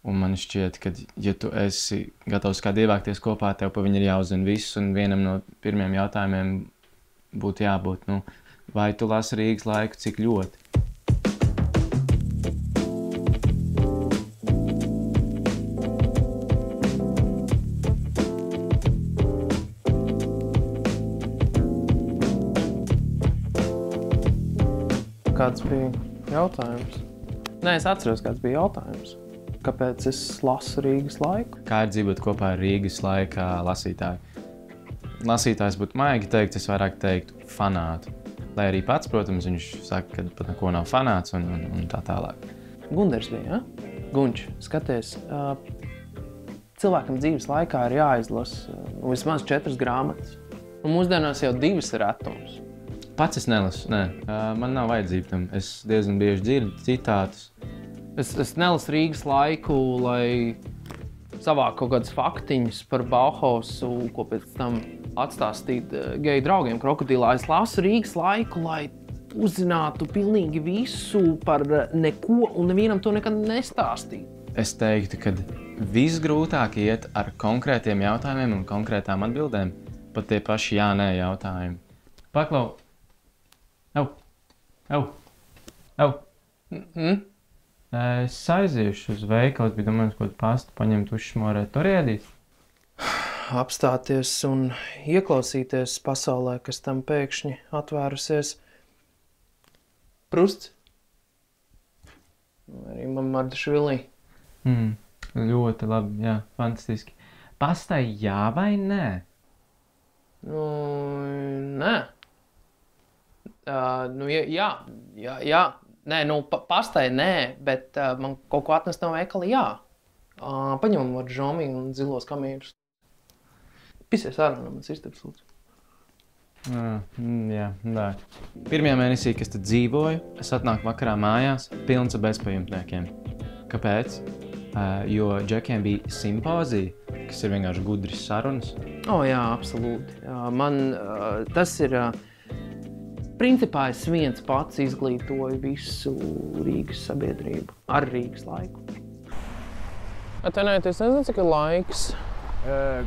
Un man šķiet, ka, ja tu esi gatavs kādu ievākties kopā, tev pa viņu ir jāuzzina viss, un vienam no pirmiem jautājumiem būtu jābūt, nu, vai tu lasi Rīgas laiku, cik ļoti? Kāds bija jautājums? Nē, es atceros, kāds bija jautājums. Kāpēc es lasu Rīgas laiku? Kā ir dzīvot kopā ar Rīgas laika lasītāju? Lasītājs būtu maigi teikt, es vairāk teiktu fanātu. Lai arī pats, protams, viņš saka, ka pat neko nav fanāts un tā tālāk. Gunders bija, ja? Gunč, skaties, cilvēkam dzīves laikā ir jāizlasa vismaz 4 grāmatas. Un mūsdienās jau 2 ir retums. Pats es nelasu, nē. Man nav vajadzība tam. Es diezgan bieži dzirdu citātus. Es nelasu Rīgas laiku, lai savāku kaut kādus faktiņus par Bauhausu, ko pēc tam atstāstīt geju draugiem krokodilā. Es lasu Rīgas laiku, lai uzzinātu pilnīgi visu par neko un nevienam to nekad nestāstītu. Es teiktu, ka visgrūtāk iet ar konkrētiem jautājumiem un konkrētām atbildēm. Pat tie paši jā-nē jautājumi. Paklau! Au! Es aiziešu uz veikalu, bet domāju, ko pastu paņemt uzšmorēt. Tur iedīs? Apstāties un ieklausīties pasaulē, kas tam pēkšņi atvērusies. Prusts? Arī Mardašvili. Ļoti labi, jā, fantastiski. Pastai jā vai nē? Nu, nē. Jā. Nē, nu, pastai nē, bet man kaut ko atnest no veikala jā. Paņemam ar žomi un zilos kamīrus. Pisies ārā no manas istabas, lūdzu. Jā, tā. Pirmajā mēnesī, kas tad dzīvoju, es atnāku vakarā mājās pilns ar bezpajumtniekiem. Kāpēc? Jo džekiem bija simpozija, kas ir vienkārši gudras sarunas. Jā, absolūti. Man tas ir... Principā es viens pats izglītoju visu Rīgas sabiedrību ar Rīgas laiku. Atvainojiet, es nezinu, cik ir laiks.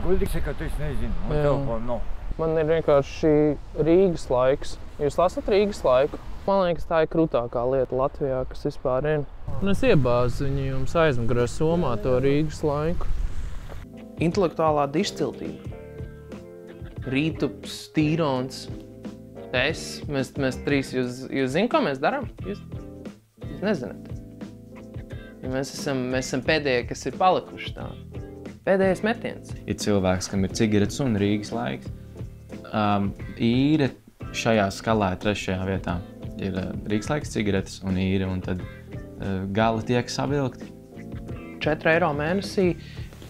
Guldīgi saka, tu es nezinu, un telefonu nav. Man ir vienkārši Rīgas laiks. Jūs lasat Rīgas laiku? Man liekas, tā ir krūtākā lieta Latvijā, kas vispār ir. Un es iebāzu viņu jums aizmugurē somā to Rīgas laiku. Intelektuālā dišciltība. Rītups, Tīrons. Mēs trīs, jūs zināt, ko mēs darām? Jūs nezināt. Mēs esam pēdējie, kas ir palikuši tā. Pēdējais metiens. Ir cilvēks, kam ir cigaretes un Rīgas laiks. Īre šajā skalā ir 3. vietā. Ir Rīgas laiks, cigaretes un īre, un tad gali tiek savilkti. 4 eiro mēnesī.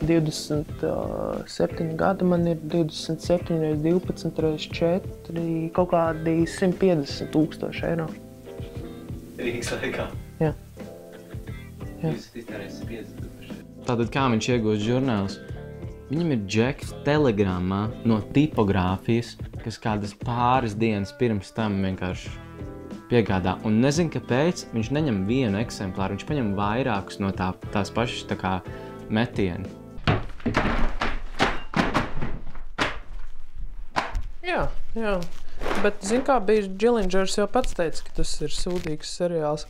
27 gadi, man ir 27 reiz 12 reiz 4, kaut kādi 150,000 eiro. Rīgas laikā? Jā. Jūs iztērēsiet 50,000. Tātad kā viņš iegūst žurnālus? Viņam ir džeks telegramā no tipogrāfijas, kas kādas pāris dienas pirms tam vienkārši piegādā. Un nezinu, kāpēc viņš neņem vienu eksemplāru, viņš paņem vairākus no tās pašas tā kā metieni. Jā. Bet, zin kā, bija Džilindžers jau pats teica, ka tas ir sūdīgs seriāls.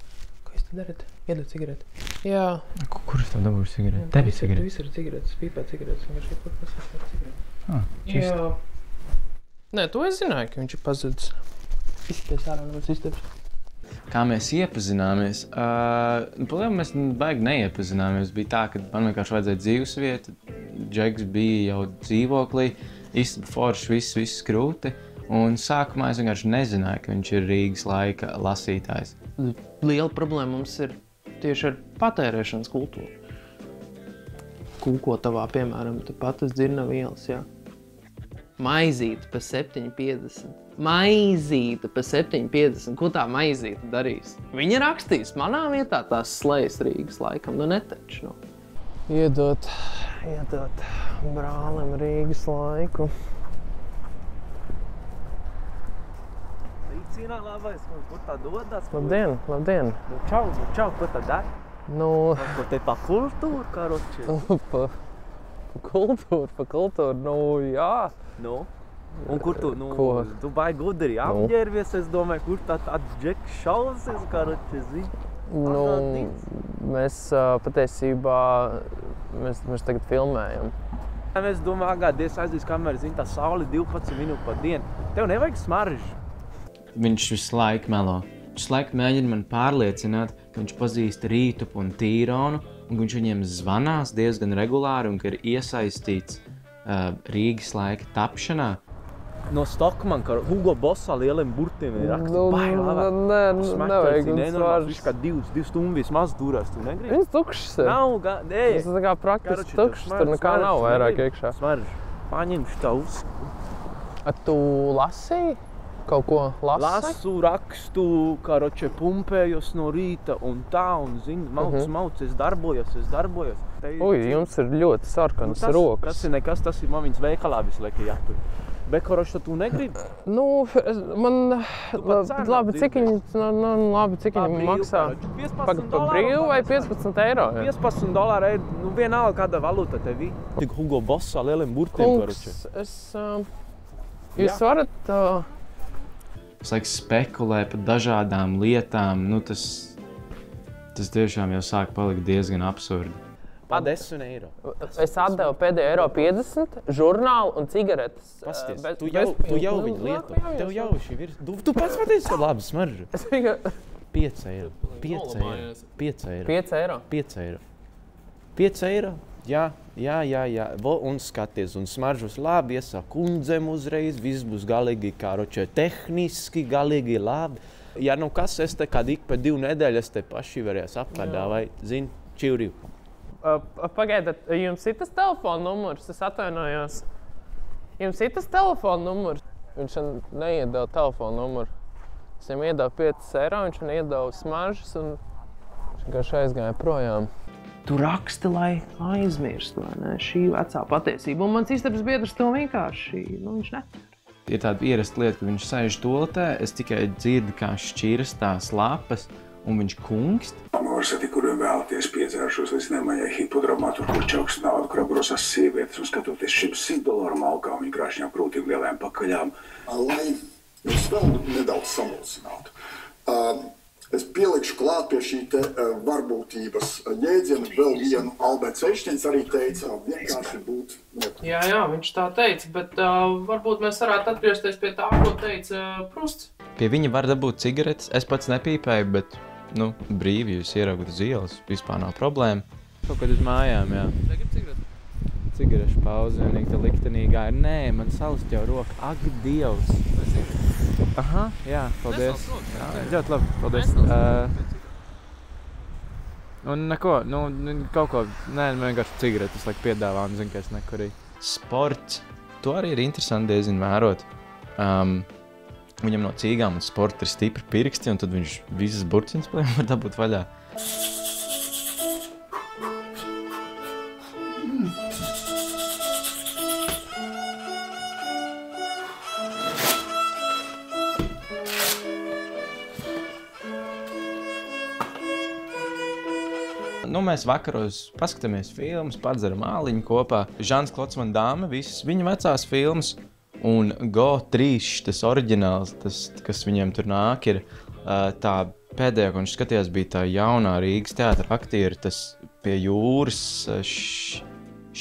Ko jūs te darat? Iedod cigareti. Jā. Kur es tev dabūšu cigareti? Tev ir cigareti? Viss ir cigaretes, pīpē cigaretes. Vienkārši kur pasāstāt cigareti. Čist. Jā. Nē, to es zināju, ka viņš ir pazudis. Izsties ārā no manas istabas. Kā mēs iepazināmies? Mēs baigi neiepazināmies. Bija tā, ka man vienkārši vajadzēja dzīvesvietu. Džeks bija jau dzīvoklī, istaba forši, viss krūti. Un sākumā es vienkārši nezināju, ka viņš ir Rīgas laika lasītājs. Liela problēma mums ir tieši ar patērēšanas kultūru. Kūkotavā, piemēram, tepat uz Dzirnavu ielas, jā. Maizīte pa 7,50. Maizīte pa 7,50. Ko tā maizīte darīs? Viņa rakstīs manā vietā tās slejas Rīgas laikam. Nu netaču, nu. Iedot brālim Rīgas laiku. Līdzīnā labais, kur tā dodas? Labdien. Čau, ko tā dari? Nu, Ko te pa kultūru, karoči? pa kultūru, nu, jā. Nu? Un kur tu, Ko? tu baigi gudri apģērbies, es domāju, kur tāds džeks šausies, karoči, zini? Nu, mēs patiesībā, mēs tagad filmējam. Es domāju, agādies aizies kameras, zini, tā saule 12 minūtes pa dienu. Tev nevajag smaržu. Viņš visu laiku melo. Viņš visu laiku mēģina man pārliecināt, ka viņš pazīst Rītupu un Tīronu, un ka viņš viņiem zvanās diezgan regulāri un ka ir iesaistīts Rīgas laika tapšanā. No Stockmann, ka Hugo Bossā lieliem burtiem ir raksta, baigi labā. Nevajag, Viņš kā 2 stundu vismaz durās, tu negribi? Viņas tukšas ir. Nav, Tas tā kā praktiski tukšas, tur nekā nav vairāk iekšā. Smaržu. Paņem štaus. Tu lasīji? Kaut ko lasi? Lasu, rakstu, karoče, pumpējos no rīta un tā, un zini, mauc, es darbojos. Uj, jums ir ļoti sarkanas rokas. Tas ir nekas, tas ir man viņas veikalā visu laiku jātur. Bet, karoče, tu negribi? Nu, man... Labi, cik viņi maksā? Pa brīvu vai 15 eiro? 15 dolāri, nu vienalga kāda valūta tevī. Tik Hugo Bossā lieliem burtiem, karoče. Jūs varat... Es laiks spekulē par dažādām lietām, nu tas tiešām jau sāk palikt diezgan absurdi. Pa 10 eiro. Es atdevu pēdējo eiro 50, žurnālu un cigaretes. Pasties, tu jau viņu lieto. Tev jau šī virs... Tu pats pateici, ka labi smaržu. 5 eiro. 5 eiro. 5 eiro. 5 eiro? 5 eiro. 5 eiro? Jā. Un skaties, un smaržus labi iesāk kundzem uzreiz, viss būs galīgi, karoče, tehniski, galīgi labi. Ja nu kas, es te kād ik pa 2 nedēļas te paši varēs apkārdā, vai, zini, čivriu. Pagaidat, jums ir tas telefona numurs? Es atvainojos. Jums ir tas telefona numurs? Viņš neiedeva telefona numuru. Es viņam iedevu 5 eiro, viņš man iedeva smaržas un viņš vienkārši aizgāja projām. Tu raksti, lai aizmirst, vai ne? Šī vecā patiesība. Un mans istabas biedrs to vienkārši, viņš netver. Ir tāda ierasta lieta, ka viņš sēž toaletē, es tikai dzirdu, kā šķiras tās lapas, un viņš kungst. Nuorisoti, kun vēlaties piedzēršos līdz nemajai hipodramātu, kur čauks naudu krabrosās sievietes un skatoties šim $100 malkā un viņa krāšņām krūtīm lielajām pakaļām. Lai jūs vēl nedaudz samulsinātu. Es pielikšu klāt pie šī te varbūtības jēdziena vēl vienu. Alberts Einsteins arī teica, vienkārši būt nebūtu. Jā, viņš tā teica, bet varbūt mēs varētu atgriezties pie tā, ko teica Prusts. Pie viņa var dabūt cigaretes, es pats nepīpēju, bet, brīvi jūs ieraugat uz ielas, vispār nav problēma. Kaut kad uz mājām, jā. Negribu cigaretes? Cigarešu pauze, vienīgi tā liktenīgā ir. Nē, man salst jau roka. Ak, Dievs! Aha, jā, paldies. Jā, ļoti labi, paldies. Un neko, kaut ko, vienkārši cigaretes, lai piedāvā un zinu, ka es nekurīju. Sports, to arī ir interesanti diezgan vērot. Viņam no cīgām un sporta ir stipri pirksti, un tad viņš visas burciņas var dabūt vaļā. Mēs vakaros paskatāmies filmas, padzeram āliņu kopā. Žans Klods Van Damme, visas viņa vecās filmas, un Go3, tas oriģināls, tas, kas viņiem tur nāk, ir tā pēdējā, ko viņš skatījās, bija tā jaunā Rīgas teātra aktieri, tas pie jūras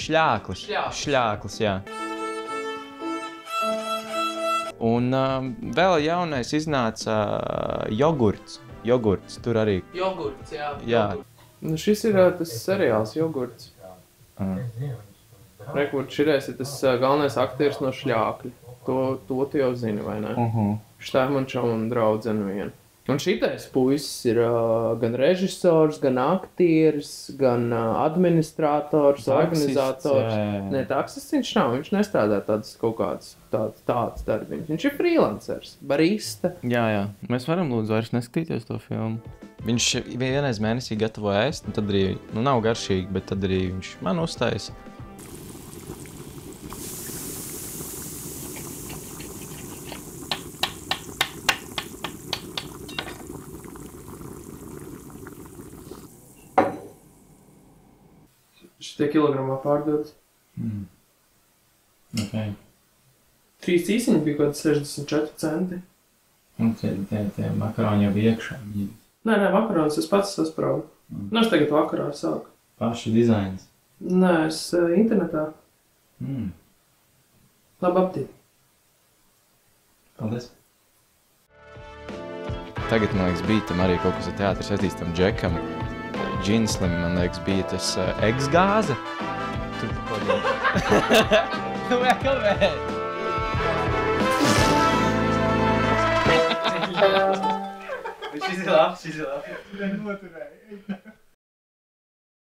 Šļāklis, jā. Un vēl jaunais iznāca Jogurts, tur arī. Jogurts, jā. Jā. Šis ir tas seriāls Jogurts. Rekur, šitais ir tas galvenais aktieris no Šļākļa. To tu jau zini, vai ne? Štērmanča un draudzene viena. Un šitais puisis ir gan režisors, gan aktieris, gan administrators, organizators. Nē, taksists viņš nav, viņš nestrādā tāds kaut kāds tāds darbiņš. Viņš ir freelancers, barista. Jā, mēs varam lūdzu vairs neskatīties to filmu. Viņš vienreiz mēnesī gatavo ēst, un tad arī, nav garšīgi, bet tad arī viņš man uztaisa. Šitie kilogramā pārdodas. Ok. 3 cīsiņi bija kaut 64 centi. Un tie makaroni jau bija iekšā. Nē, makaronis es pats saspraudu. Nu, es tagad vakarā sāku. Paši dizains. Nē, es internetā. Labi aptīk. Paldies. Tagad, man liekas, bija tam arī kaut kas ar teātri saistīts tam Džekam. Džinslim, man liekas, bija tas eksgāze. Tur pa kodiem. Kāpēc? Šis ir labs.